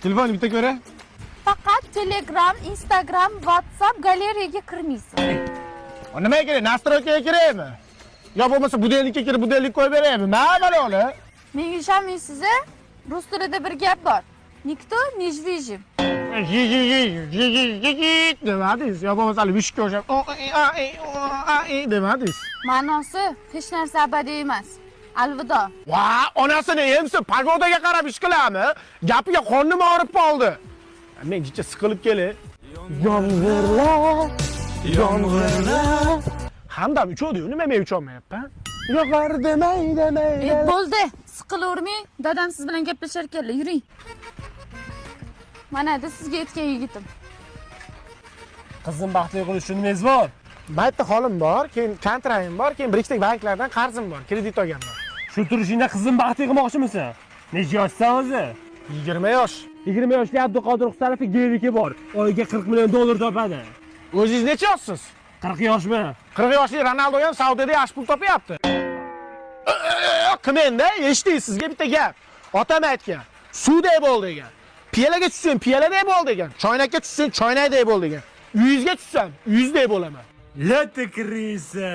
Telefonni bitta ko'ra. Faqat Telegram, Instagram, WhatsApp galeriyaga kirmaysiz. Nimaga kerak? Nastroykaga kerakmi? Yo bo'lmasa budellikka kirib budellik qo'yib beraymi? Nima bo'la? Menga ishonmaysiz, rus tilida bir gap bor. Nikto не движим. Demadingiz. Yo bo'lmasa mushukka o'xshab demadingiz. Ma'nosi hech narsa abadiy emas. Alvido. Va, onasini emsi pagodaga qarab ish qiladimi? Gapiga qornim og'rib qoldi. Men jicha siqilib kelay. Yomg'irlar. Hamdam uchoqdi-yu, nima men ucholmayapman? Yo'qar demay. Bo'ldi. Siqilavermang. Dadam siz bilan gaplashar ekanlar. Yuring. Mana sizga aytgan yigitim. Qizim baxtli qilish uchun nimangiz bor? Bitta holim bor, keyin kontrayim bor, keyin bir ikkita banklardan qarzim bor, kredit olganman. Shu turishingda qizim baxtli qilmoqchimisan? Necha yoshsan o'zi? 20 yosh. 20 yoshli Abduqodir Husanovning geriki bor. Oyiga 40 million dollar topadi. O'zingiz necha yoshsiz? 40 yoshmi? 40 yoshli Ronaldo ham Saudiyada yaxshi pul topyapti. Qilmangda, eshitdingiz, sizga bitta gap. Otam aytgan, suvday bo'l degan. Piyalaga tushsang, piyaladay bo'l degan. Choynakka tushsang, choynakday bo'l degan. Uyingizga tushsam, uyingizday bo'laman. Latta kirisa.